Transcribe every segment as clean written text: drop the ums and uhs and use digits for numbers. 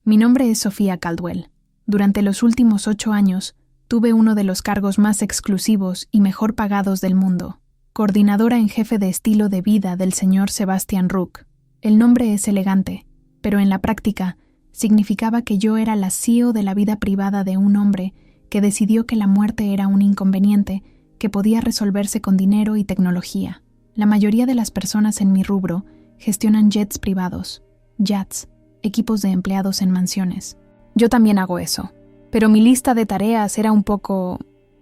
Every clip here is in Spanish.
Mi nombre es Sofía Caldwell. Durante los últimos 8 años, tuve uno de los cargos más exclusivos y mejor pagados del mundo, coordinadora en jefe de estilo de vida del señor Sebastian Rook. El nombre es elegante, pero en la práctica significaba que yo era la CEO de la vida privada de un hombre que decidió que la muerte era un inconveniente que podía resolverse con dinero y tecnología. La mayoría de las personas en mi rubro gestionan jets privados, yachts, equipos de empleados en mansiones. Yo también hago eso, pero mi lista de tareas era un poco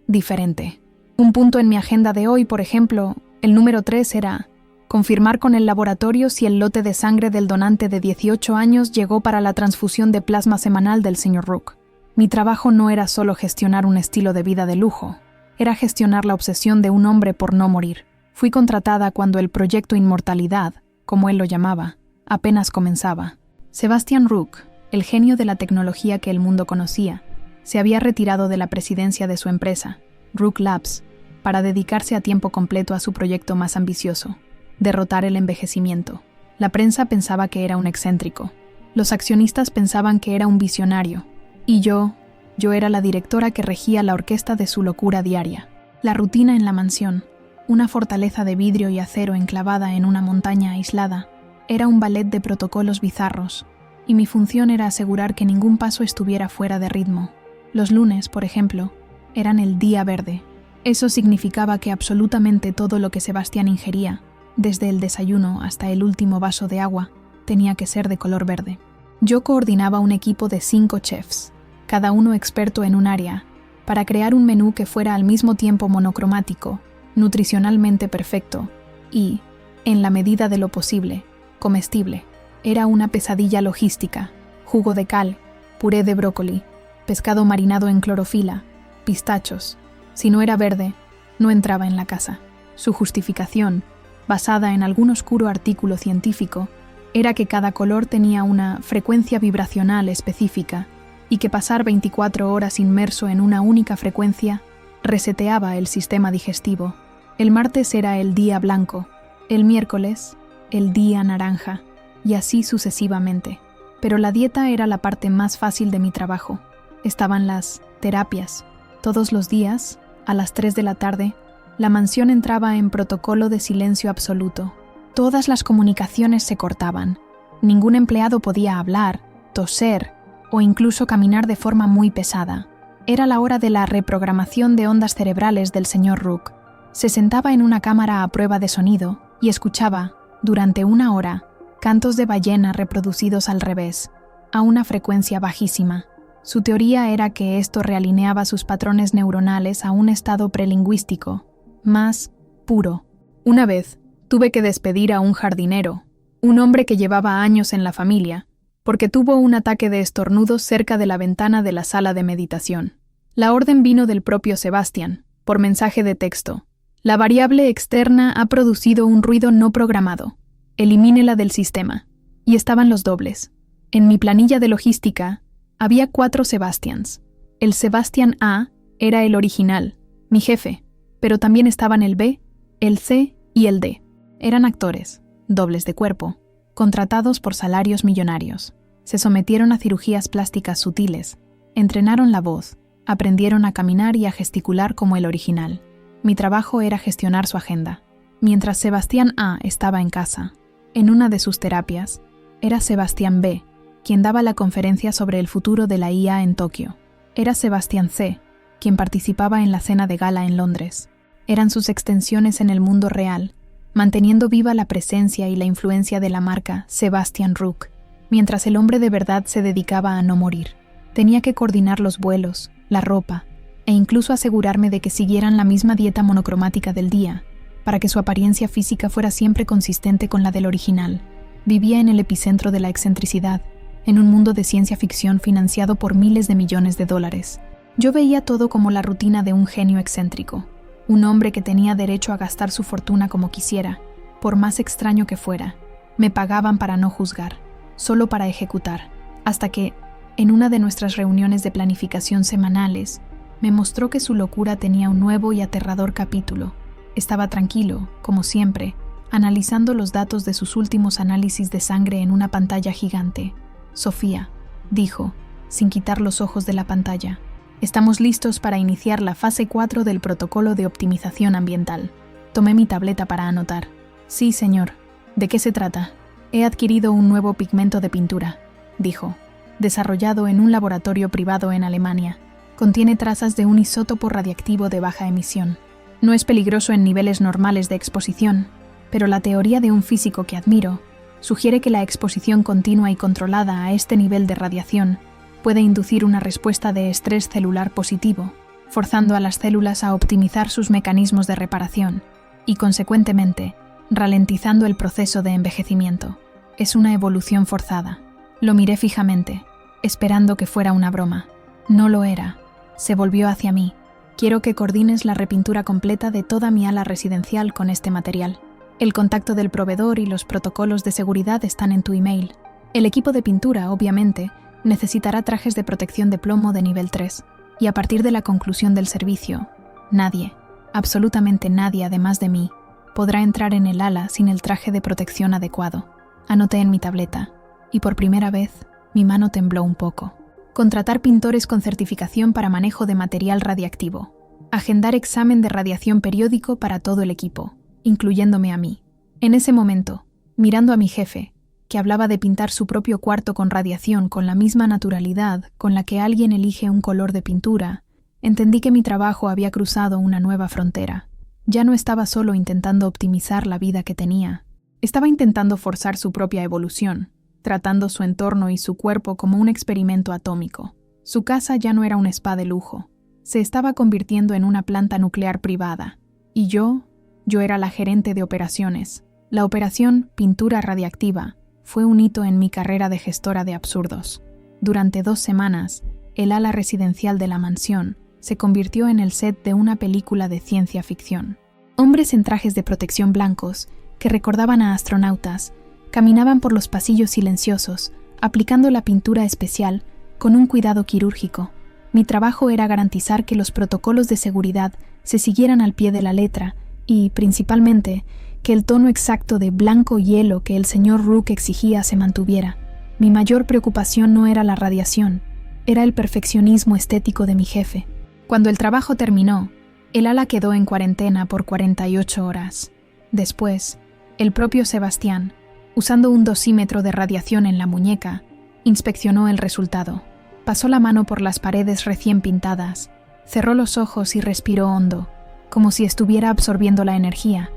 diferente. Un punto en mi agenda de hoy, por ejemplo, el número 3 era confirmar con el laboratorio si el lote de sangre del donante de 18 años llegó para la transfusión de plasma semanal del Sr. Rook. Mi trabajo no era solo gestionar un estilo de vida de lujo, era gestionar la obsesión de un hombre por no morir. Fui contratada cuando el proyecto Inmortalidad, como él lo llamaba, apenas comenzaba. Sebastian Rook, el genio de la tecnología que el mundo conocía, se había retirado de la presidencia de su empresa, Rook Labs, para dedicarse a tiempo completo a su proyecto más ambicioso, derrotar el envejecimiento. La prensa pensaba que era un excéntrico. Los accionistas pensaban que era un visionario. Y yo era la directora que regía la orquesta de su locura diaria. La rutina en la mansión, una fortaleza de vidrio y acero enclavada en una montaña aislada, era un ballet de protocolos bizarros, y mi función era asegurar que ningún paso estuviera fuera de ritmo. Los lunes, por ejemplo, eran el día verde. Eso significaba que absolutamente todo lo que Sebastián ingería, desde el desayuno hasta el último vaso de agua, tenía que ser de color verde. Yo coordinaba un equipo de 5 chefs, cada uno experto en un área, para crear un menú que fuera al mismo tiempo monocromático, nutricionalmente perfecto y, en la medida de lo posible, comestible. Era una pesadilla logística: jugo de cal, puré de brócoli, pescado marinado en clorofila, pistachos. Si no era verde, no entraba en la casa. Su justificación, basada en algún oscuro artículo científico, era que cada color tenía una frecuencia vibracional específica y que pasar 24 horas inmerso en una única frecuencia reseteaba el sistema digestivo. El martes era el día blanco, el miércoles el día naranja, y así sucesivamente. Pero la dieta era la parte más fácil de mi trabajo. Estaban las terapias. Todos los días, a las 3 de la tarde, la mansión entraba en protocolo de silencio absoluto. Todas las comunicaciones se cortaban. Ningún empleado podía hablar, toser o incluso caminar de forma muy pesada. Era la hora de la reprogramación de ondas cerebrales del Sr. Rook. Se sentaba en una cámara a prueba de sonido y escuchaba, durante 1 hora, cantos de ballena reproducidos al revés, a una frecuencia bajísima. Su teoría era que esto realineaba sus patrones neuronales a un estado prelingüístico, más puro. Una vez, tuve que despedir a un jardinero, un hombre que llevaba años en la familia, porque tuvo un ataque de estornudos cerca de la ventana de la sala de meditación. La orden vino del propio Sebastian, por mensaje de texto. La variable externa ha producido un ruido no programado. Elimínela del sistema. Y estaban los dobles. En mi planilla de logística había 4 Sebastians. El Sebastian A era el original, mi jefe, pero también estaban el B, el C y el D. Eran actores, dobles de cuerpo, contratados por salarios millonarios. Se sometieron a cirugías plásticas sutiles, entrenaron la voz, aprendieron a caminar y a gesticular como el original. Mi trabajo era gestionar su agenda. Mientras Sebastián A estaba en casa, en una de sus terapias, era Sebastián B quien daba la conferencia sobre el futuro de la IA en Tokio. Era Sebastián C quien participaba en la cena de gala en Londres. Eran sus extensiones en el mundo real, manteniendo viva la presencia y la influencia de la marca Sebastian Rook, mientras el hombre de verdad se dedicaba a no morir. Tenía que coordinar los vuelos, la ropa, e incluso asegurarme de que siguieran la misma dieta monocromática del día, para que su apariencia física fuera siempre consistente con la del original. Vivía en el epicentro de la excentricidad, en un mundo de ciencia ficción financiado por miles de millones de dólares. Yo veía todo como la rutina de un genio excéntrico, un hombre que tenía derecho a gastar su fortuna como quisiera, por más extraño que fuera. Me pagaban para no juzgar, solo para ejecutar, hasta que, en una de nuestras reuniones de planificación semanales, me mostró que su locura tenía un nuevo y aterrador capítulo. Estaba tranquilo, como siempre, analizando los datos de sus últimos análisis de sangre en una pantalla gigante. Sofía, dijo, sin quitar los ojos de la pantalla. Estamos listos para iniciar la fase 4 del protocolo de optimización ambiental. Tomé mi tableta para anotar. Sí, señor. ¿De qué se trata? He adquirido un nuevo pigmento de pintura, dijo, desarrollado en un laboratorio privado en Alemania. Contiene trazas de un isótopo radiactivo de baja emisión. No es peligroso en niveles normales de exposición, pero la teoría de un físico que admiro sugiere que la exposición continua y controlada a este nivel de radiación puede inducir una respuesta de estrés celular positivo, forzando a las células a optimizar sus mecanismos de reparación y, consecuentemente, ralentizando el proceso de envejecimiento. Es una evolución forzada. Lo miré fijamente, esperando que fuera una broma. No lo era. Se volvió hacia mí. Quiero que coordines la repintura completa de toda mi ala residencial con este material. El contacto del proveedor y los protocolos de seguridad están en tu email. El equipo de pintura, obviamente, necesitará trajes de protección de plomo de nivel 3, y a partir de la conclusión del servicio, nadie, absolutamente nadie además de mí, podrá entrar en el ala sin el traje de protección adecuado. Anoté en mi tableta, y por primera vez, mi mano tembló un poco. Contratar pintores con certificación para manejo de material radiactivo. Agendar examen de radiación periódico para todo el equipo, incluyéndome a mí. En ese momento, mirando a mi jefe, que hablaba de pintar su propio cuarto con radiación con la misma naturalidad con la que alguien elige un color de pintura, entendí que mi trabajo había cruzado una nueva frontera. Ya no estaba solo intentando optimizar la vida que tenía, estaba intentando forzar su propia evolución, tratando su entorno y su cuerpo como un experimento atómico. Su casa ya no era un spa de lujo, se estaba convirtiendo en una planta nuclear privada, y yo era la gerente de operaciones. La operación Pintura Radiactiva fue un hito en mi carrera de gestora de absurdos. Durante 2 semanas, el ala residencial de la mansión se convirtió en el set de una película de ciencia ficción. Hombres en trajes de protección blancos, que recordaban a astronautas, caminaban por los pasillos silenciosos, aplicando la pintura especial con un cuidado quirúrgico. Mi trabajo era garantizar que los protocolos de seguridad se siguieran al pie de la letra y, principalmente, que el tono exacto de blanco hielo que el señor Rook exigía se mantuviera. Mi mayor preocupación no era la radiación, era el perfeccionismo estético de mi jefe. Cuando el trabajo terminó, el ala quedó en cuarentena por 48 horas. Después, el propio Sebastián, usando un dosímetro de radiación en la muñeca, inspeccionó el resultado. Pasó la mano por las paredes recién pintadas, cerró los ojos y respiró hondo, como si estuviera absorbiendo la energía.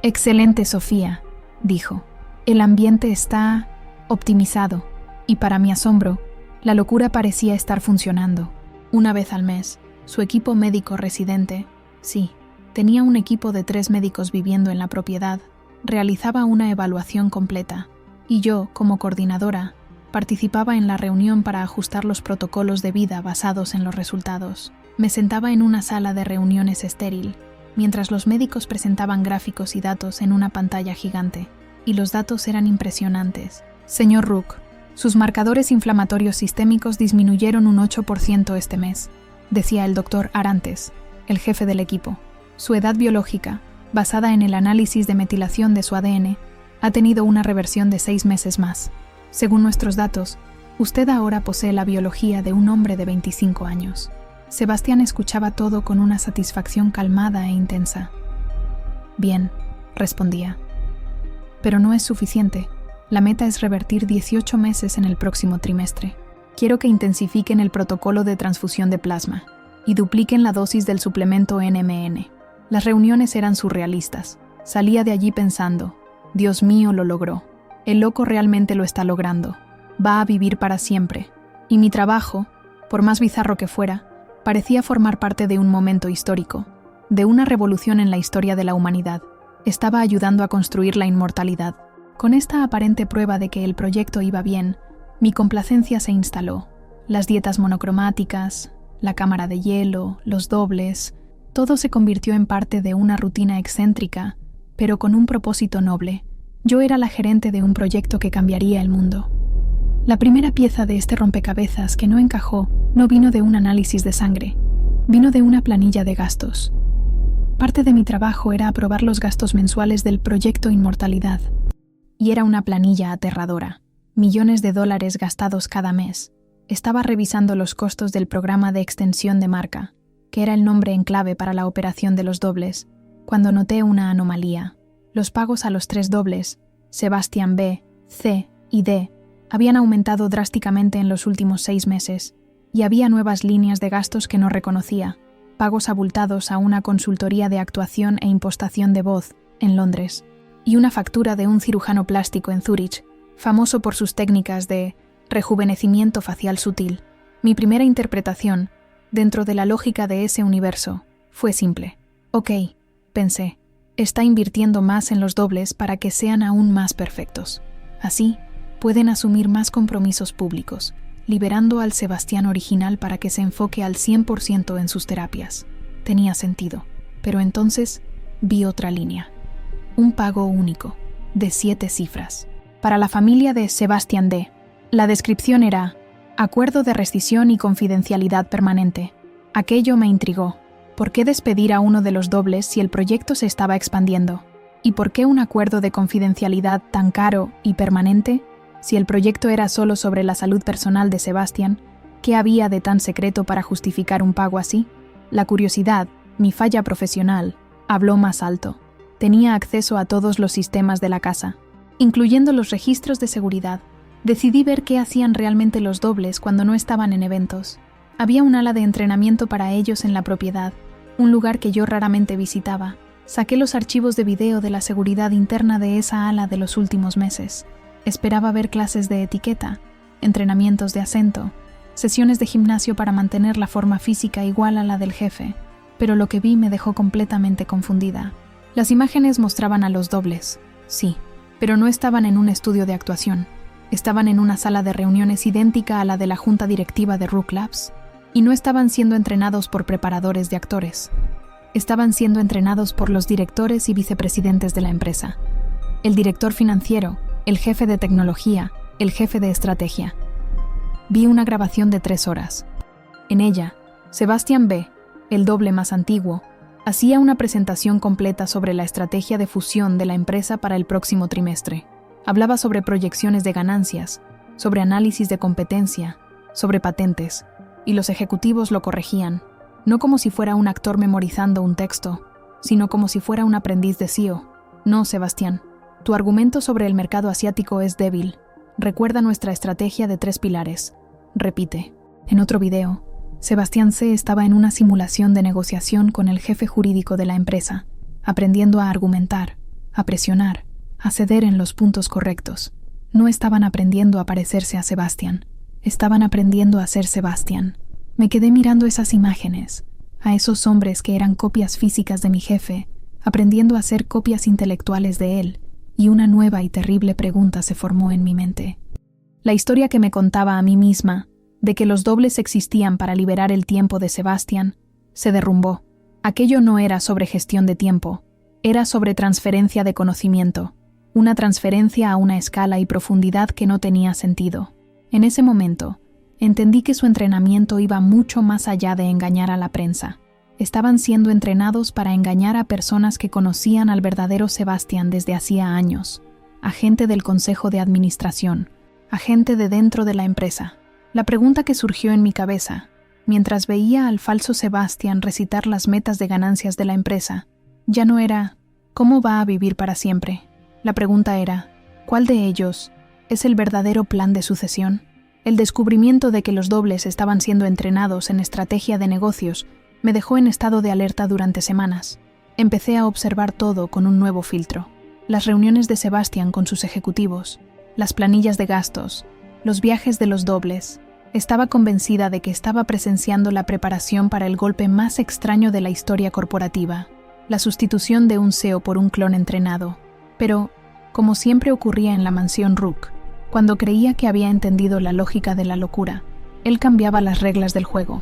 «Excelente, Sofía», dijo. «El ambiente está optimizado, y para mi asombro, la locura parecía estar funcionando. Una vez al mes, su equipo médico residente, sí, tenía un equipo de 3 médicos viviendo en la propiedad, realizaba una evaluación completa, y yo, como coordinadora, participaba en la reunión para ajustar los protocolos de vida basados en los resultados. Me sentaba en una sala de reuniones estéril, mientras los médicos presentaban gráficos y datos en una pantalla gigante, y los datos eran impresionantes. Señor Rook, sus marcadores inflamatorios sistémicos disminuyeron un 8% este mes, decía el doctor Arantes, el jefe del equipo. Su edad biológica, basada en el análisis de metilación de su ADN, ha tenido una reversión de 6 meses más. Según nuestros datos, usted ahora posee la biología de un hombre de 25 años. Sebastián escuchaba todo con una satisfacción calmada e intensa. «Bien», respondía. «Pero no es suficiente. La meta es revertir 18 meses en el próximo trimestre. Quiero que intensifiquen el protocolo de transfusión de plasma y dupliquen la dosis del suplemento NMN». Las reuniones eran surrealistas. Salía de allí pensando, «Dios mío, lo logró. El loco realmente lo está logrando. Va a vivir para siempre». Y mi trabajo, por más bizarro que fuera, parecía formar parte de un momento histórico, de una revolución en la historia de la humanidad. Estaba ayudando a construir la inmortalidad. Con esta aparente prueba de que el proyecto iba bien, mi complacencia se instaló. Las dietas monocromáticas, la cámara de hielo, los dobles, todo se convirtió en parte de una rutina excéntrica, pero con un propósito noble. Yo era la gerente de un proyecto que cambiaría el mundo. La primera pieza de este rompecabezas que no encajó no vino de un análisis de sangre, vino de una planilla de gastos. Parte de mi trabajo era aprobar los gastos mensuales del proyecto Inmortalidad, y era una planilla aterradora. millones de dólares gastados cada mes. Estaba revisando los costos del programa de extensión de marca, que era el nombre en clave para la operación de los dobles, cuando noté una anomalía. Los pagos a los 3 dobles, Sebastian B, C y D, habían aumentado drásticamente en los últimos 6 meses, y había nuevas líneas de gastos que no reconocía, pagos abultados a una consultoría de actuación e impostación de voz en Londres, y una factura de un cirujano plástico en Zúrich, famoso por sus técnicas de rejuvenecimiento facial sutil. Mi primera interpretación, dentro de la lógica de ese universo, fue simple. Ok, pensé, está invirtiendo más en los dobles para que sean aún más perfectos. Así, pueden asumir más compromisos públicos, liberando al Sebastián original para que se enfoque al 100% en sus terapias. Tenía sentido, pero entonces vi otra línea. Un pago único, de 7 cifras. Para la familia de Sebastian D. La descripción era acuerdo de rescisión y confidencialidad permanente. Aquello me intrigó. ¿Por qué despedir a uno de los dobles si el proyecto se estaba expandiendo? ¿Y por qué un acuerdo de confidencialidad tan caro y permanente? Si el proyecto era solo sobre la salud personal de Sebastian, ¿qué había de tan secreto para justificar un pago así? La curiosidad, mi falla profesional, habló más alto. Tenía acceso a todos los sistemas de la casa, incluyendo los registros de seguridad. Decidí ver qué hacían realmente los dobles cuando no estaban en eventos. Había un ala de entrenamiento para ellos en la propiedad, un lugar que yo raramente visitaba. Saqué los archivos de video de la seguridad interna de esa ala de los últimos meses. Esperaba ver clases de etiqueta, entrenamientos de acento, sesiones de gimnasio para mantener la forma física igual a la del jefe, pero lo que vi me dejó completamente confundida. Las imágenes mostraban a los dobles, sí, pero no estaban en un estudio de actuación. Estaban en una sala de reuniones idéntica a la de la junta directiva de Rook Labs, y no estaban siendo entrenados por preparadores de actores. Estaban siendo entrenados por los directores y vicepresidentes de la empresa. El director financiero, el jefe de tecnología, el jefe de estrategia. Vi una grabación de 3 horas. En ella, Sebastian B., el doble más antiguo, hacía una presentación completa sobre la estrategia de fusión de la empresa para el próximo trimestre. Hablaba sobre proyecciones de ganancias, sobre análisis de competencia, sobre patentes, y los ejecutivos lo corregían, no como si fuera un actor memorizando un texto, sino como si fuera un aprendiz de CEO. No, Sebastián, tu argumento sobre el mercado asiático es débil. Recuerda nuestra estrategia de 3 pilares. Repite. En otro video, Sebastián C. estaba en una simulación de negociación con el jefe jurídico de la empresa, aprendiendo a argumentar, a presionar, a ceder en los puntos correctos. No estaban aprendiendo a parecerse a Sebastián, estaban aprendiendo a ser Sebastián. Me quedé mirando esas imágenes, a esos hombres que eran copias físicas de mi jefe, aprendiendo a ser copias intelectuales de él, y una nueva y terrible pregunta se formó en mi mente. La historia que me contaba a mí misma, de que los dobles existían para liberar el tiempo de Sebastián, se derrumbó. Aquello no era sobre gestión de tiempo, era sobre transferencia de conocimiento, una transferencia a una escala y profundidad que no tenía sentido. En ese momento, entendí que su entrenamiento iba mucho más allá de engañar a la prensa. Estaban siendo entrenados para engañar a personas que conocían al verdadero Sebastián desde hacía años, a gente del consejo de administración, a gente de dentro de la empresa. La pregunta que surgió en mi cabeza, mientras veía al falso Sebastián recitar las metas de ganancias de la empresa, ya no era ¿cómo va a vivir para siempre? La pregunta era ¿cuál de ellos es el verdadero plan de sucesión? El descubrimiento de que los dobles estaban siendo entrenados en estrategia de negocios me dejó en estado de alerta durante semanas. Empecé a observar todo con un nuevo filtro. Las reuniones de Sebastián con sus ejecutivos, las planillas de gastos, los viajes de los dobles. Estaba convencida de que estaba presenciando la preparación para el golpe más extraño de la historia corporativa, la sustitución de un CEO por un clon entrenado. Pero, como siempre ocurría en la mansión Rook, cuando creía que había entendido la lógica de la locura, él cambiaba las reglas del juego.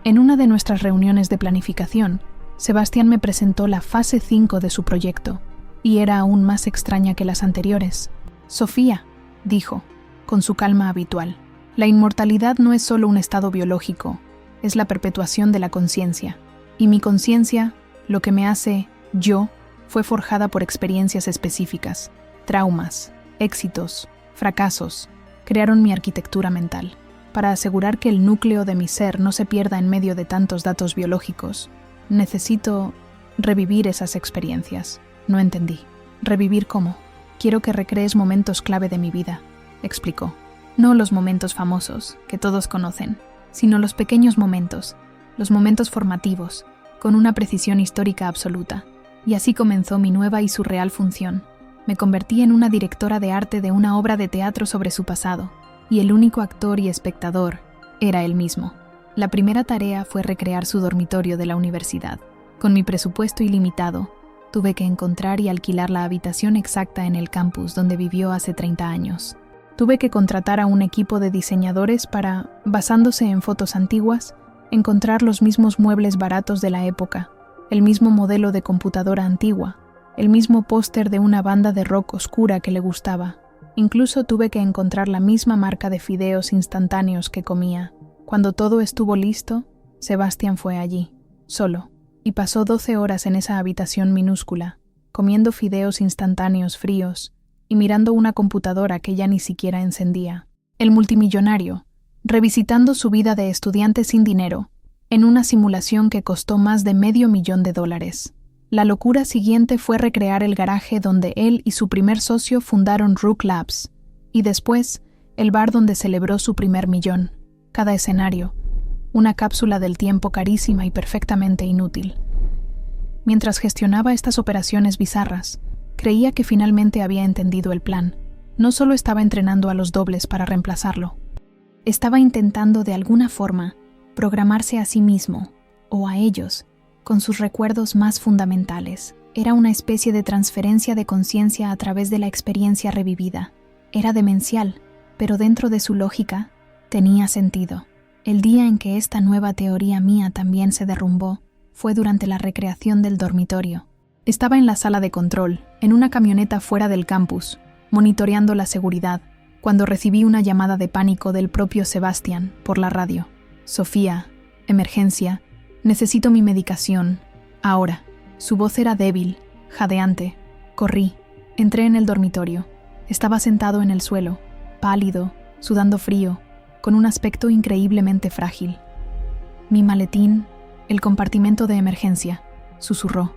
En una de nuestras reuniones de planificación, Sebastián me presentó la fase 5 de su proyecto, y era aún más extraña que las anteriores. Sofía, dijo, con su calma habitual, la inmortalidad no es solo un estado biológico, es la perpetuación de la conciencia. Y mi conciencia, lo que me hace yo, fue forjada por experiencias específicas, traumas, éxitos, fracasos, crearon mi arquitectura mental. Para asegurar que el núcleo de mi ser no se pierda en medio de tantos datos biológicos, necesito revivir esas experiencias. No entendí. ¿Revivir cómo? Quiero que recrees momentos clave de mi vida, explicó. No los momentos famosos, que todos conocen, sino los pequeños momentos, los momentos formativos, con una precisión histórica absoluta. Y así comenzó mi nueva y surreal función. Me convertí en una directora de arte de una obra de teatro sobre su pasado, y el único actor y espectador era él mismo. La primera tarea fue recrear su dormitorio de la universidad. Con mi presupuesto ilimitado, tuve que encontrar y alquilar la habitación exacta en el campus donde vivió hace 30 años. Tuve que contratar a un equipo de diseñadores para, basándose en fotos antiguas, encontrar los mismos muebles baratos de la época, el mismo modelo de computadora antigua, el mismo póster de una banda de rock oscura que le gustaba. Incluso tuve que encontrar la misma marca de fideos instantáneos que comía. Cuando todo estuvo listo, Sebastián fue allí, solo, y pasó 12 horas en esa habitación minúscula, comiendo fideos instantáneos fríos y mirando una computadora que ya ni siquiera encendía. El multimillonario, revisitando su vida de estudiante sin dinero, en una simulación que costó más de $500,000. La locura siguiente fue recrear el garaje donde él y su primer socio fundaron Rook Labs, y después el bar donde celebró su primer millón. Cada escenario, una cápsula del tiempo carísima y perfectamente inútil. Mientras gestionaba estas operaciones bizarras, creía que finalmente había entendido el plan. No solo estaba entrenando a los dobles para reemplazarlo, estaba intentando de alguna forma programarse a sí mismo, o a ellos, con sus recuerdos más fundamentales. Era una especie de transferencia de conciencia a través de la experiencia revivida. Era demencial, pero dentro de su lógica, tenía sentido. El día en que esta nueva teoría mía también se derrumbó fue durante la recreación del dormitorio. Estaba en la sala de control, en una camioneta fuera del campus, monitoreando la seguridad, cuando recibí una llamada de pánico del propio Sebastián por la radio. Sofía, emergencia, necesito mi medicación, ahora. Su voz era débil, jadeante. Corrí, entré en el dormitorio. Estaba sentado en el suelo, pálido, sudando frío, con un aspecto increíblemente frágil. Mi maletín, el compartimento de emergencia, susurró.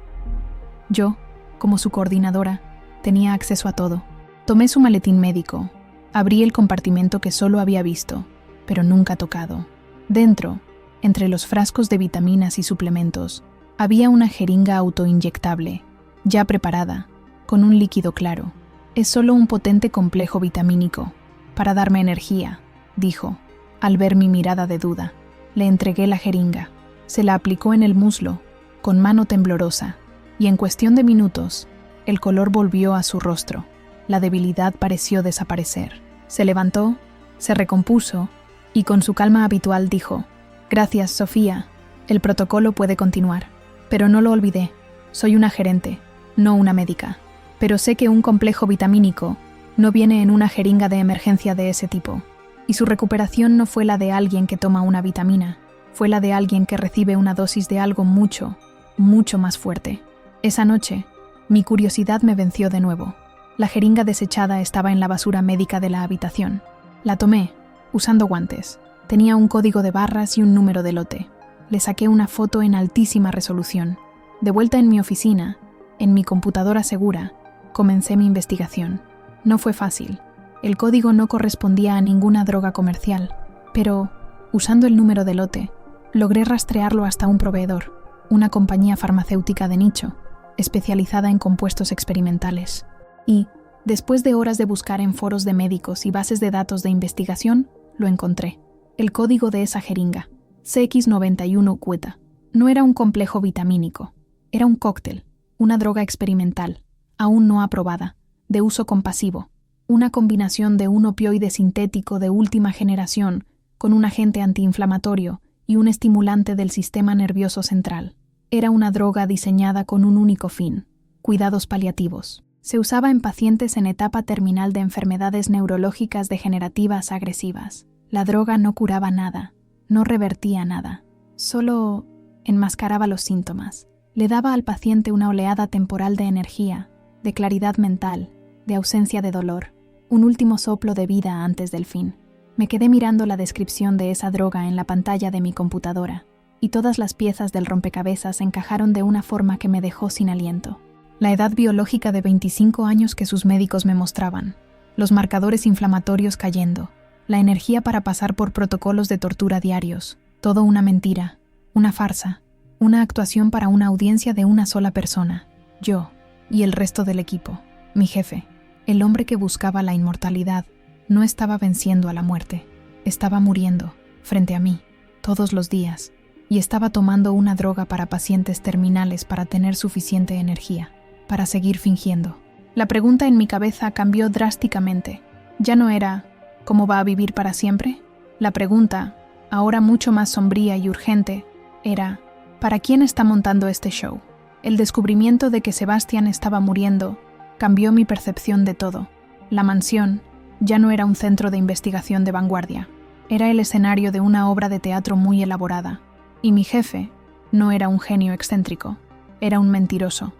Yo, como su coordinadora, tenía acceso a todo. Tomé su maletín médico, abrí el compartimento que solo había visto, pero nunca tocado. Dentro, entre los frascos de vitaminas y suplementos, había una jeringa autoinyectable, ya preparada, con un líquido claro. Es solo un potente complejo vitamínico, para darme energía, dijo, al ver mi mirada de duda. Le entregué la jeringa. Se la aplicó en el muslo, con mano temblorosa, y en cuestión de minutos, el color volvió a su rostro. La debilidad pareció desaparecer. Se levantó, se recompuso, y con su calma habitual dijo, «Gracias, Sofía. El protocolo puede continuar». Pero no lo olvidé. Soy una gerente, no una médica. Pero sé que un complejo vitamínico no viene en una jeringa de emergencia de ese tipo. Y su recuperación no fue la de alguien que toma una vitamina. Fue la de alguien que recibe una dosis de algo mucho, mucho más fuerte. Esa noche, mi curiosidad me venció de nuevo. La jeringa desechada estaba en la basura médica de la habitación. La tomé, usando guantes. Tenía un código de barras y un número de lote. Le saqué una foto en altísima resolución. De vuelta en mi oficina, en mi computadora segura, comencé mi investigación. No fue fácil. El código no correspondía a ninguna droga comercial, pero, usando el número de lote, logré rastrearlo hasta un proveedor, una compañía farmacéutica de nicho, especializada en compuestos experimentales. Y, después de horas de buscar en foros de médicos y bases de datos de investigación, lo encontré. El código de esa jeringa. CX91 Queta. No era un complejo vitamínico, era un cóctel, una droga experimental, aún no aprobada, de uso compasivo, una combinación de un opioide sintético de última generación con un agente antiinflamatorio y un estimulante del sistema nervioso central. Era una droga diseñada con un único fin, cuidados paliativos. Se usaba en pacientes en etapa terminal de enfermedades neurológicas degenerativas agresivas. La droga no curaba nada. No revertía nada, solo enmascaraba los síntomas. Le daba al paciente una oleada temporal de energía, de claridad mental, de ausencia de dolor. un último soplo de vida antes del fin. Me quedé mirando la descripción de esa droga en la pantalla de mi computadora, y todas las piezas del rompecabezas encajaron de una forma que me dejó sin aliento. La edad biológica de 25 años que sus médicos me mostraban, los marcadores inflamatorios cayendo, la energía para pasar por protocolos de tortura diarios, todo una mentira, una farsa, una actuación para una audiencia de una sola persona, yo y el resto del equipo. Mi jefe, el hombre que buscaba la inmortalidad, no estaba venciendo a la muerte, estaba muriendo, frente a mí, todos los días, y estaba tomando una droga para pacientes terminales para tener suficiente energía, para seguir fingiendo. La pregunta en mi cabeza cambió drásticamente. Ya no era, ¿cómo va a vivir para siempre? La pregunta, ahora mucho más sombría y urgente, era, ¿para quién está montando este show? El descubrimiento de que Sebastian estaba muriendo cambió mi percepción de todo. La mansión ya no era un centro de investigación de vanguardia, era el escenario de una obra de teatro muy elaborada, y mi jefe no era un genio excéntrico, era un mentiroso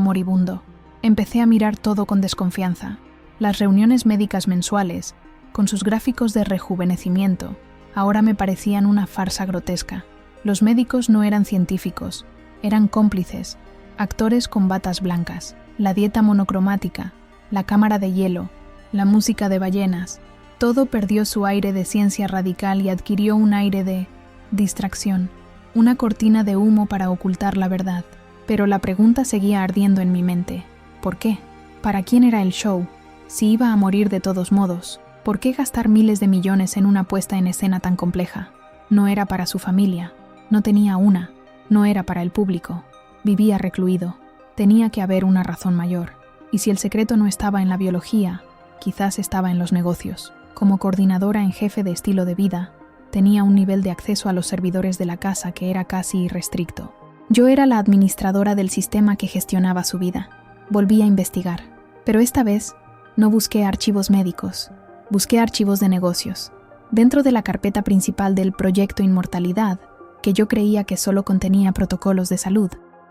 moribundo. Empecé a mirar todo con desconfianza. Las reuniones médicas mensuales, con sus gráficos de rejuvenecimiento, ahora me parecían una farsa grotesca. Los médicos no eran científicos, eran cómplices, actores con batas blancas, la dieta monocromática, la cámara de hielo, la música de ballenas. Todo perdió su aire de ciencia radical y adquirió un aire de distracción, una cortina de humo para ocultar la verdad. Pero la pregunta seguía ardiendo en mi mente. ¿Por qué? ¿Para quién era el show? Si iba a morir de todos modos, ¿por qué gastar miles de millones en una puesta en escena tan compleja? No era para su familia, no tenía una, no era para el público. Vivía recluido. Tenía que haber una razón mayor. Y si el secreto no estaba en la biología, quizás estaba en los negocios. Como coordinadora en jefe de estilo de vida, tenía un nivel de acceso a los servidores de la casa que era casi irrestricto. Yo era la administradora del sistema que gestionaba su vida. Volví a investigar, pero esta vez no busqué archivos médicos, busqué archivos de negocios. Dentro de la carpeta principal del Proyecto Inmortalidad, que yo creía que solo contenía protocolos de salud,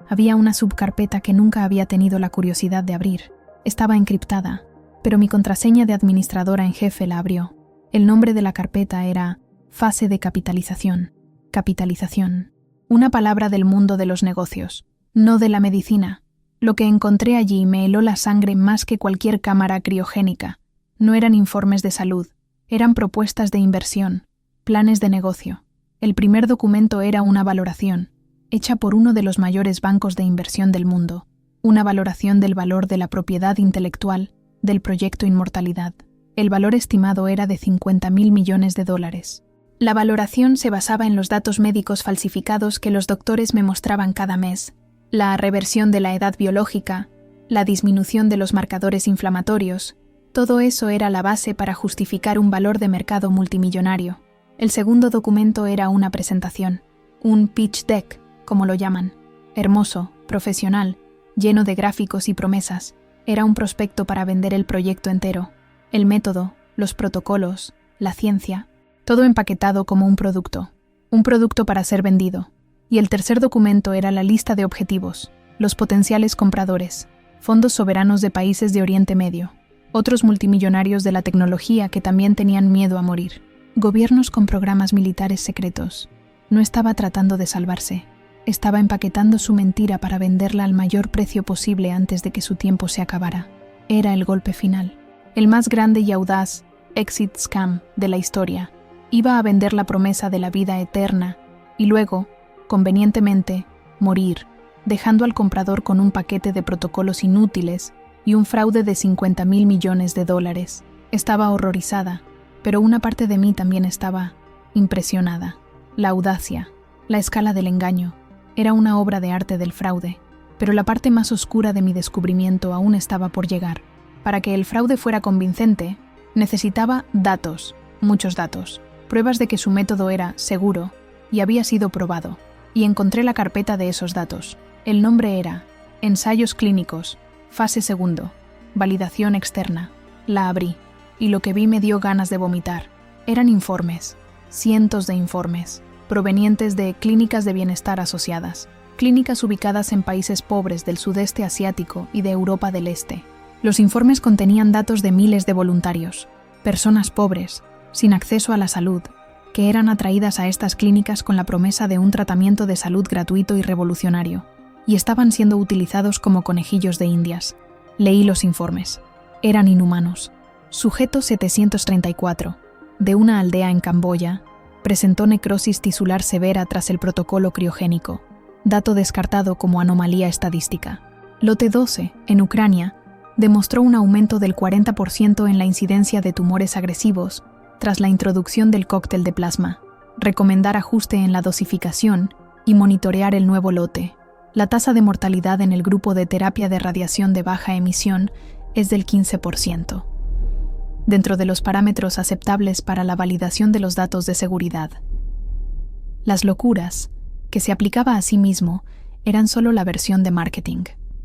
había una subcarpeta que nunca había tenido la curiosidad de abrir. Estaba encriptada, pero mi contraseña de administradora en jefe la abrió. El nombre de la carpeta era Fase de Capitalización. Capitalización. Una palabra del mundo de los negocios, no de la medicina. Lo que encontré allí me heló la sangre más que cualquier cámara criogénica. No eran informes de salud, eran propuestas de inversión, planes de negocio. El primer documento era una valoración, hecha por uno de los mayores bancos de inversión del mundo, una valoración del valor de la propiedad intelectual del Proyecto Inmortalidad. El valor estimado era de $50.000 millones. La valoración se basaba en los datos médicos falsificados que los doctores me mostraban cada mes, la reversión de la edad biológica, la disminución de los marcadores inflamatorios. Todo eso era la base para justificar un valor de mercado multimillonario. El segundo documento era una presentación, un pitch deck, como lo llaman, hermoso, profesional, lleno de gráficos y promesas. Era un prospecto para vender el proyecto entero, el método, los protocolos, la ciencia, todo empaquetado como un producto para ser vendido. Y el tercer documento era la lista de objetivos, los potenciales compradores, fondos soberanos de países de Oriente Medio, otros multimillonarios de la tecnología que también tenían miedo a morir, gobiernos con programas militares secretos. No estaba tratando de salvarse, estaba empaquetando su mentira para venderla al mayor precio posible antes de que su tiempo se acabara. Era el golpe final, el más grande y audaz exit scam de la historia. Iba a vender la promesa de la vida eterna y luego, convenientemente, morir, dejando al comprador con un paquete de protocolos inútiles y un fraude de $50.000 millones. Estaba horrorizada, pero una parte de mí también estaba impresionada. La audacia, la escala del engaño, era una obra de arte del fraude, pero la parte más oscura de mi descubrimiento aún estaba por llegar. Para que el fraude fuera convincente, necesitaba datos, muchos datos, pruebas de que su método era seguro y había sido probado, y encontré la carpeta de esos datos. El nombre era Ensayos Clínicos, Fase Segundo, Validación Externa. La abrí, y lo que vi me dio ganas de vomitar. Eran informes, cientos de informes, provenientes de clínicas de bienestar asociadas, clínicas ubicadas en países pobres del sudeste asiático y de Europa del Este. Los informes contenían datos de miles de voluntarios, personas pobres, sin acceso a la salud, que eran atraídas a estas clínicas con la promesa de un tratamiento de salud gratuito y revolucionario, y estaban siendo utilizados como conejillos de indias. Leí los informes. Eran inhumanos. Sujeto 734, de una aldea en Camboya, presentó necrosis tisular severa tras el protocolo criogénico, dato descartado como anomalía estadística. Lote 12, en Ucrania, demostró un aumento del 40% en la incidencia de tumores agresivos tras la introducción del cóctel de plasma. Recomendar ajuste en la dosificación y monitorear el nuevo lote. La tasa de mortalidad en el grupo de terapia de radiación de baja emisión es del 15%. Dentro de los parámetros aceptables para la validación de los datos de seguridad. Las locuras, que se aplicaba a sí mismo, eran solo la versión de marketing,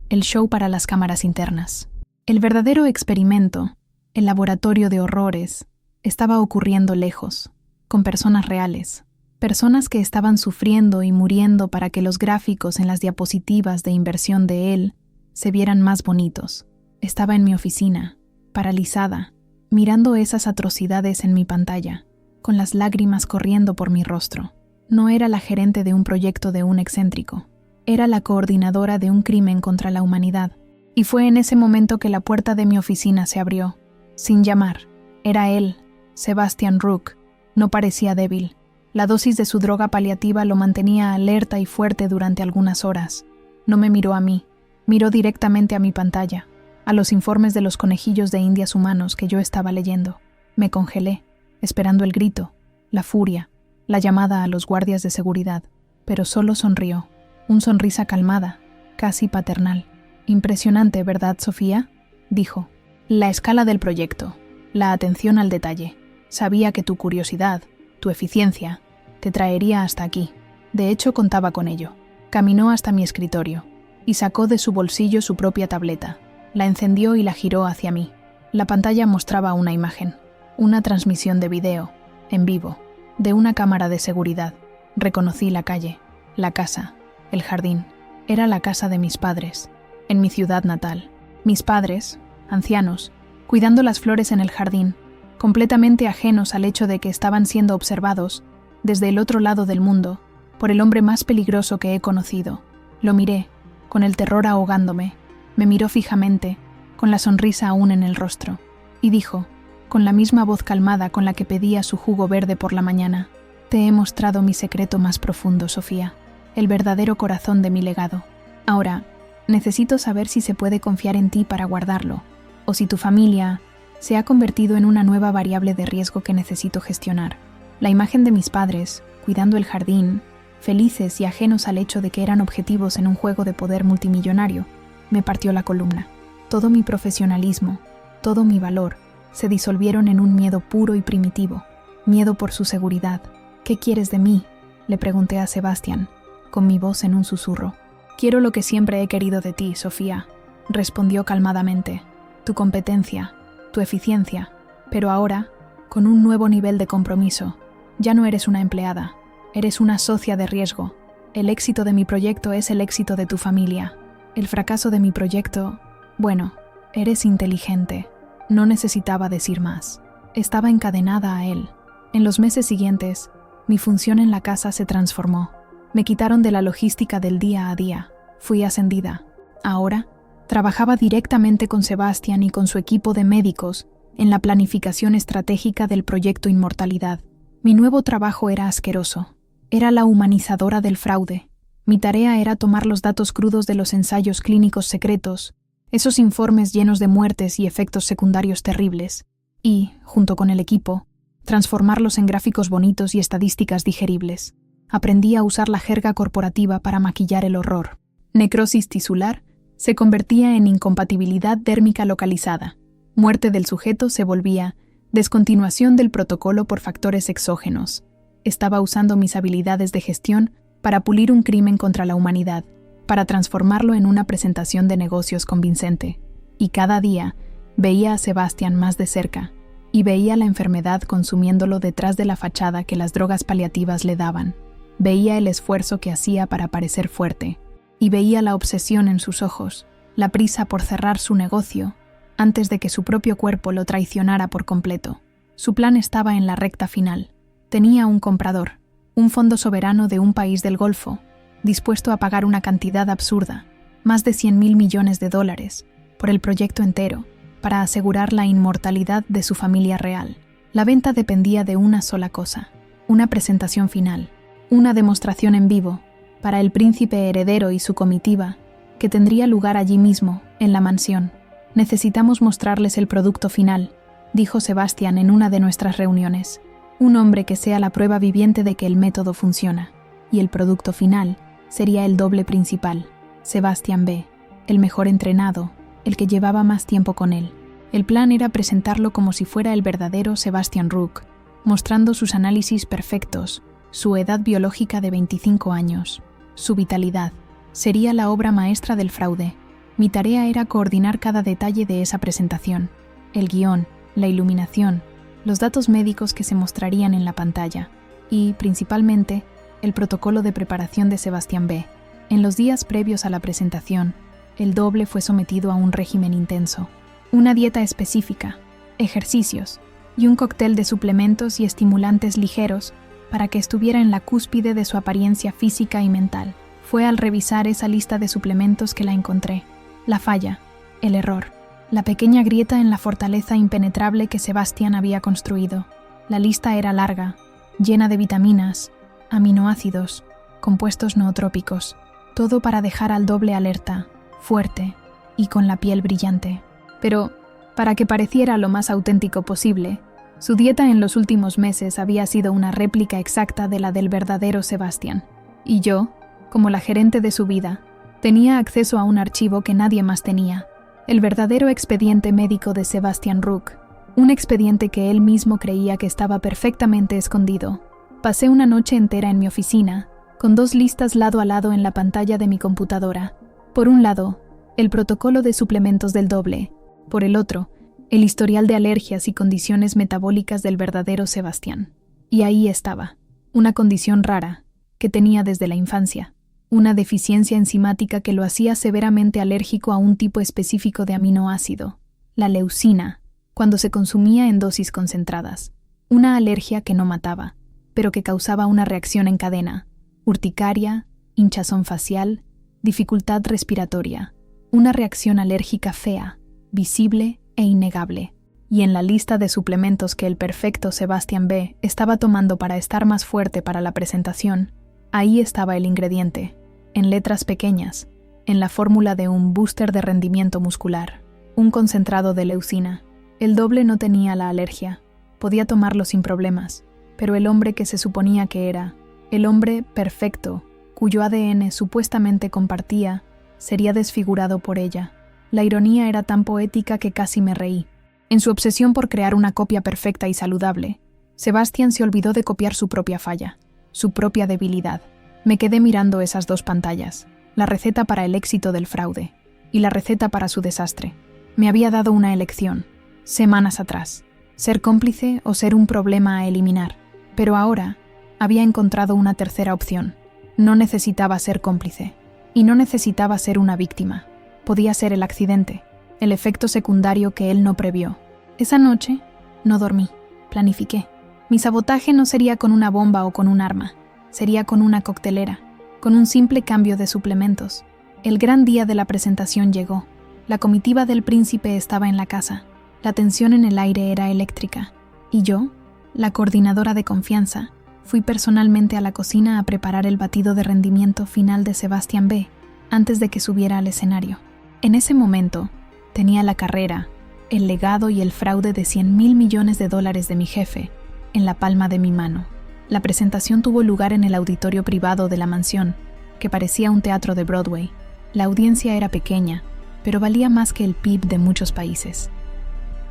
el show para las cámaras internas. El verdadero experimento, el laboratorio de horrores, estaba ocurriendo lejos, con personas reales, personas que estaban sufriendo y muriendo para que los gráficos en las diapositivas de inversión de él se vieran más bonitos. Estaba en mi oficina, paralizada, mirando esas atrocidades en mi pantalla, con las lágrimas corriendo por mi rostro. No era la gerente de un proyecto de un excéntrico, era la coordinadora de un crimen contra la humanidad. Y fue en ese momento que la puerta de mi oficina se abrió, sin llamar. Era él, Sebastian Rook. No parecía débil. La dosis de su droga paliativa lo mantenía alerta y fuerte durante algunas horas. No me miró a mí, miró directamente a mi pantalla, a los informes de los conejillos de indias humanos que yo estaba leyendo. Me congelé, esperando el grito, la furia, la llamada a los guardias de seguridad, pero solo sonrió, una sonrisa calmada, casi paternal. «Impresionante, ¿verdad, Sofía?», dijo. «La escala del proyecto, la atención al detalle. Sabía que tu curiosidad, tu eficiencia, te traería hasta aquí. De hecho, contaba con ello». Caminó hasta mi escritorio y sacó de su bolsillo su propia tableta. La encendió y la giró hacia mí. La pantalla mostraba una imagen, una transmisión de video, en vivo, de una cámara de seguridad. Reconocí la calle, la casa, el jardín. Era la casa de mis padres, en mi ciudad natal. Mis padres, ancianos, cuidando las flores en el jardín, completamente ajenos al hecho de que estaban siendo observados, desde el otro lado del mundo, por el hombre más peligroso que he conocido. Lo miré, con el terror ahogándome. Me miró fijamente, con la sonrisa aún en el rostro, y dijo, con la misma voz calmada con la que pedía su jugo verde por la mañana: «Te he mostrado mi secreto más profundo, Sofía, el verdadero corazón de mi legado. Ahora, necesito saber si se puede confiar en ti para guardarlo, o si tu familia se ha convertido en una nueva variable de riesgo que necesito gestionar». La imagen de mis padres, cuidando el jardín, felices y ajenos al hecho de que eran objetivos en un juego de poder multimillonario, me partió la columna. Todo mi profesionalismo, todo mi valor, se disolvieron en un miedo puro y primitivo. Miedo por su seguridad. «¿Qué quieres de mí?», le pregunté a Sebastian, con mi voz en un susurro. «Quiero lo que siempre he querido de ti, Sofía», respondió calmadamente. «Tu competencia, tu eficiencia, pero ahora, con un nuevo nivel de compromiso. Ya no eres una empleada, eres una socia de riesgo. El éxito de mi proyecto es el éxito de tu familia. El fracaso de mi proyecto, bueno, eres inteligente». No necesitaba decir más. Estaba encadenada a él. En los meses siguientes, mi función en la casa se transformó. Me quitaron de la logística del día a día. Fui ascendida. Ahora, trabajaba directamente con Sebastian y con su equipo de médicos en la planificación estratégica del proyecto Inmortalidad. Mi nuevo trabajo era asqueroso. Era la humanizadora del fraude. Mi tarea era tomar los datos crudos de los ensayos clínicos secretos, esos informes llenos de muertes y efectos secundarios terribles, y, junto con el equipo, transformarlos en gráficos bonitos y estadísticas digeribles. Aprendí a usar la jerga corporativa para maquillar el horror. Necrosis tisular se convertía en incompatibilidad dérmica localizada. Muerte del sujeto se volvía descontinuación del protocolo por factores exógenos. Estaba usando mis habilidades de gestión para pulir un crimen contra la humanidad, para transformarlo en una presentación de negocios convincente. Y cada día veía a Sebastian más de cerca, y veía la enfermedad consumiéndolo detrás de la fachada que las drogas paliativas le daban. Veía el esfuerzo que hacía para parecer fuerte, y veía la obsesión en sus ojos, la prisa por cerrar su negocio, antes de que su propio cuerpo lo traicionara por completo. Su plan estaba en la recta final. Tenía un comprador, un fondo soberano de un país del Golfo, dispuesto a pagar una cantidad absurda, más de $100.000 millones, por el proyecto entero, para asegurar la inmortalidad de su familia real. La venta dependía de una sola cosa: una presentación final, una demostración en vivo, para el príncipe heredero y su comitiva, que tendría lugar allí mismo, en la mansión. «Necesitamos mostrarles el producto final», dijo Sebastian en una de nuestras reuniones. «Un hombre que sea la prueba viviente de que el método funciona. Y el producto final sería el doble principal, Sebastian B., el mejor entrenado, el que llevaba más tiempo con él». El plan era presentarlo como si fuera el verdadero Sebastian Rook, mostrando sus análisis perfectos, su edad biológica de 25 años, su vitalidad. Sería la obra maestra del fraude. Mi tarea era coordinar cada detalle de esa presentación: el guión, la iluminación, los datos médicos que se mostrarían en la pantalla y, principalmente, el protocolo de preparación de Sebastian B. En los días previos a la presentación, el doble fue sometido a un régimen intenso, una dieta específica, ejercicios y un cóctel de suplementos y estimulantes ligeros para que estuviera en la cúspide de su apariencia física y mental. Fue al revisar esa lista de suplementos que la encontré: la falla, el error, la pequeña grieta en la fortaleza impenetrable que Sebastian había construido. La lista era larga, llena de vitaminas, aminoácidos, compuestos nootrópicos, todo para dejar al doble alerta, fuerte y con la piel brillante. Pero, para que pareciera lo más auténtico posible, su dieta en los últimos meses había sido una réplica exacta de la del verdadero Sebastian. Y yo, como la gerente de su vida, tenía acceso a un archivo que nadie más tenía: el verdadero expediente médico de Sebastian Rook, un expediente que él mismo creía que estaba perfectamente escondido. Pasé una noche entera en mi oficina, con dos listas lado a lado en la pantalla de mi computadora. Por un lado, el protocolo de suplementos del doble; por el otro, el historial de alergias y condiciones metabólicas del verdadero Sebastian. Y ahí estaba, una condición rara, que tenía desde la infancia, una deficiencia enzimática que lo hacía severamente alérgico a un tipo específico de aminoácido, la leucina, cuando se consumía en dosis concentradas. Una alergia que no mataba, pero que causaba una reacción en cadena: urticaria, hinchazón facial, dificultad respiratoria. Una reacción alérgica fea, visible e innegable. Y en la lista de suplementos que el perfecto Sebastian B. estaba tomando para estar más fuerte para la presentación, ahí estaba el ingrediente, en letras pequeñas, en la fórmula de un booster de rendimiento muscular, un concentrado de leucina. El doble no tenía la alergia, podía tomarlo sin problemas, pero el hombre que se suponía que era, el hombre perfecto, cuyo ADN supuestamente compartía, sería desfigurado por ella. La ironía era tan poética que casi me reí. En su obsesión por crear una copia perfecta y saludable, Sebastian se olvidó de copiar su propia falla, su propia debilidad. Me quedé mirando esas dos pantallas, la receta para el éxito del fraude y la receta para su desastre. Me había dado una elección, semanas atrás: ser cómplice o ser un problema a eliminar. Pero ahora había encontrado una tercera opción. No necesitaba ser cómplice y no necesitaba ser una víctima. Podía ser el accidente, el efecto secundario que él no previó. Esa noche no dormí, planifiqué. Mi sabotaje no sería con una bomba o con un arma, sería con una coctelera, con un simple cambio de suplementos. El gran día de la presentación llegó. La comitiva del príncipe estaba en la casa. La tensión en el aire era eléctrica. Y yo, la coordinadora de confianza, fui personalmente a la cocina a preparar el batido de rendimiento final de Sebastian B. antes de que subiera al escenario. En ese momento, tenía la carrera, el legado y el fraude de $100.000 millones de mi jefe en la palma de mi mano. La presentación tuvo lugar en el auditorio privado de la mansión, que parecía un teatro de Broadway. La audiencia era pequeña, pero valía más que el PIB de muchos países.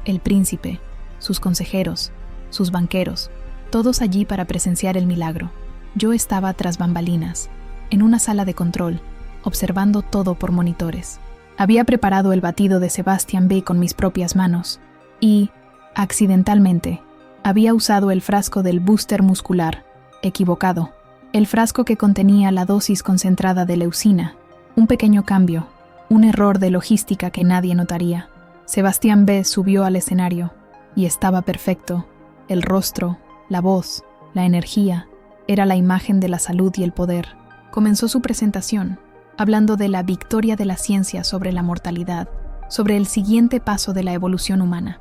El príncipe, sus consejeros, sus banqueros, todos allí para presenciar el milagro. Yo estaba tras bambalinas, en una sala de control, observando todo por monitores. Había preparado el batido de Sebastian B. con mis propias manos y, accidentalmente, había usado el frasco del booster muscular, equivocado, el frasco que contenía la dosis concentrada de leucina. Un pequeño cambio, un error de logística que nadie notaría. Sebastián B. subió al escenario, y estaba perfecto. El rostro, la voz, la energía, era la imagen de la salud y el poder. Comenzó su presentación, hablando de la victoria de la ciencia sobre la mortalidad, sobre el siguiente paso de la evolución humana.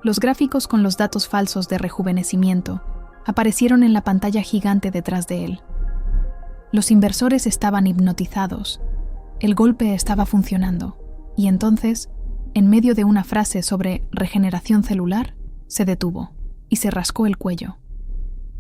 Los gráficos con los datos falsos de rejuvenecimiento aparecieron en la pantalla gigante detrás de él. Los inversores estaban hipnotizados. El golpe estaba funcionando, y entonces, en medio de una frase sobre regeneración celular, se detuvo y se rascó el cuello.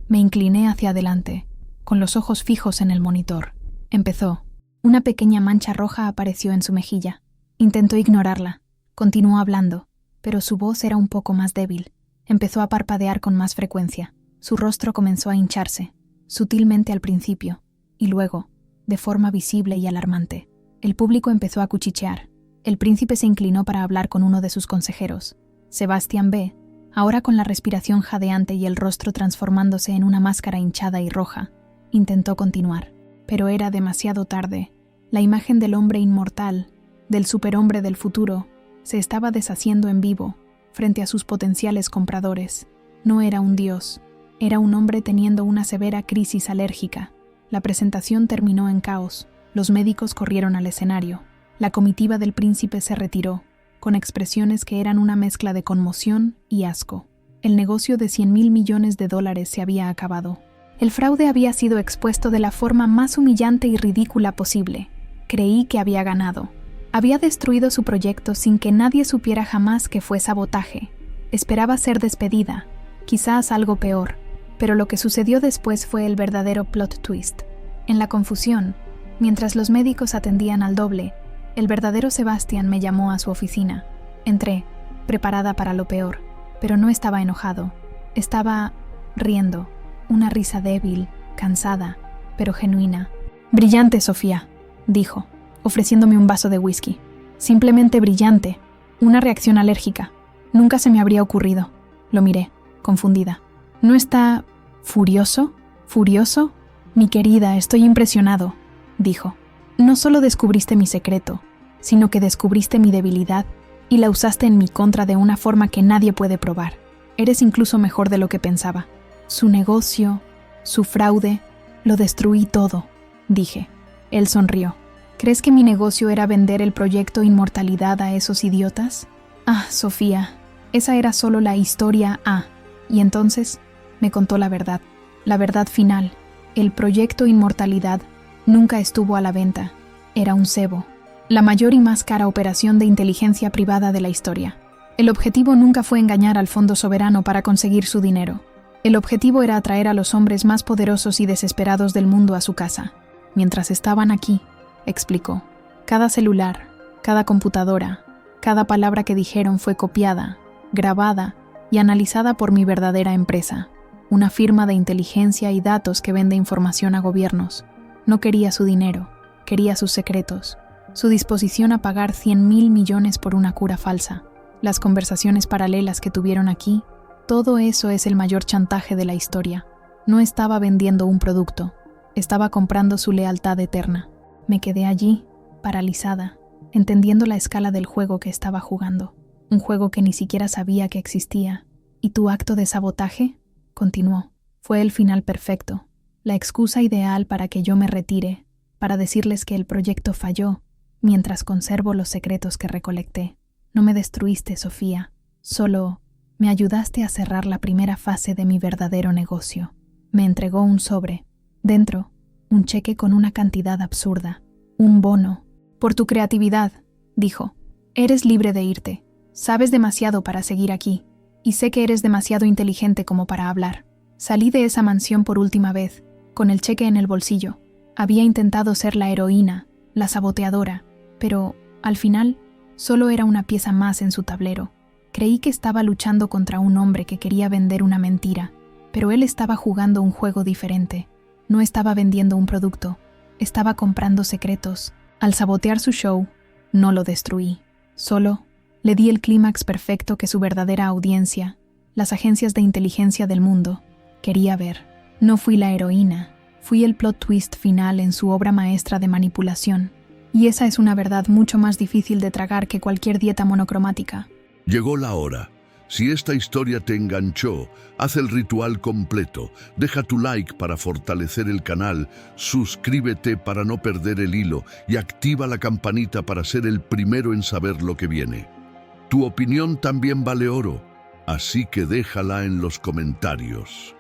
Me incliné hacia adelante, con los ojos fijos en el monitor. Empezó. Una pequeña mancha roja apareció en su mejilla. Intentó ignorarla. Continuó hablando, pero su voz era un poco más débil. Empezó a parpadear con más frecuencia. Su rostro comenzó a hincharse, sutilmente al principio, y luego, de forma visible y alarmante. El público empezó a cuchichear. El príncipe se inclinó para hablar con uno de sus consejeros. Sebastián B., ahora con la respiración jadeante y el rostro transformándose en una máscara hinchada y roja, intentó continuar. Pero era demasiado tarde. La imagen del hombre inmortal, del superhombre del futuro, se estaba deshaciendo en vivo, frente a sus potenciales compradores. No era un dios, era un hombre teniendo una severa crisis alérgica. La presentación terminó en caos. Los médicos corrieron al escenario. La comitiva del príncipe se retiró, con expresiones que eran una mezcla de conmoción y asco. El negocio de $100.000 millones se había acabado. El fraude había sido expuesto de la forma más humillante y ridícula posible. Creí que había ganado. Había destruido su proyecto sin que nadie supiera jamás que fue sabotaje. Esperaba ser despedida, quizás algo peor, pero lo que sucedió después fue el verdadero plot twist. En la confusión, mientras los médicos atendían al doble, el verdadero Sebastián me llamó a su oficina. Entré, preparada para lo peor, pero no estaba enojado. Estaba riendo, una risa débil, cansada, pero genuina. «Brillante, Sofía», dijo, ofreciéndome un vaso de whisky. «Simplemente brillante. Una reacción alérgica. Nunca se me habría ocurrido». Lo miré, confundida. «¿No está furioso? ¿Furioso? Mi querida, estoy impresionado», dijo. «No solo descubriste mi secreto, sino que descubriste mi debilidad y la usaste en mi contra de una forma que nadie puede probar. Eres incluso mejor de lo que pensaba. Su negocio, su fraude, lo destruí todo», dije. Él sonrió. «¿Crees que mi negocio era vender el proyecto Inmortalidad a esos idiotas? Ah, Sofía, esa era solo la historia A». Y entonces me contó la verdad final. El proyecto Inmortalidad nunca estuvo a la venta. Era un cebo, la mayor y más cara operación de inteligencia privada de la historia. El objetivo nunca fue engañar al Fondo Soberano para conseguir su dinero. El objetivo era atraer a los hombres más poderosos y desesperados del mundo a su casa. Mientras estaban aquí, explicó, cada celular, cada computadora, cada palabra que dijeron fue copiada, grabada y analizada por mi verdadera empresa, una firma de inteligencia y datos que vende información a gobiernos. No quería su dinero, quería sus secretos, su disposición a pagar $100.000 millones por una cura falsa, las conversaciones paralelas que tuvieron aquí. Todo eso es el mayor chantaje de la historia. No estaba vendiendo un producto, estaba comprando su lealtad eterna. Me quedé allí, paralizada, entendiendo la escala del juego que estaba jugando, un juego que ni siquiera sabía que existía. «¿Y tu acto de sabotaje?», continuó. «Fue el final perfecto, la excusa ideal para que yo me retire, para decirles que el proyecto falló, mientras conservo los secretos que recolecté. No me destruiste, Sofía, solo me ayudaste a cerrar la primera fase de mi verdadero negocio». Me entregó un sobre. Dentro, un cheque con una cantidad absurda. Un bono. «Por tu creatividad», dijo. «Eres libre de irte. Sabes demasiado para seguir aquí. Y sé que eres demasiado inteligente como para hablar». Salí de esa mansión por última vez, con el cheque en el bolsillo. Había intentado ser la heroína, la saboteadora, pero, al final, solo era una pieza más en su tablero. Creí que estaba luchando contra un hombre que quería vender una mentira, pero él estaba jugando un juego diferente. No estaba vendiendo un producto, estaba comprando secretos. Al sabotear su show, no lo destruí. Solo le di el clímax perfecto que su verdadera audiencia, las agencias de inteligencia del mundo, quería ver. No fui la heroína, fui el plot twist final en su obra maestra de manipulación. Y esa es una verdad mucho más difícil de tragar que cualquier dieta monocromática. Llegó la hora. Si esta historia te enganchó, haz el ritual completo, deja tu like para fortalecer el canal, suscríbete para no perder el hilo y activa la campanita para ser el primero en saber lo que viene. Tu opinión también vale oro, así que déjala en los comentarios.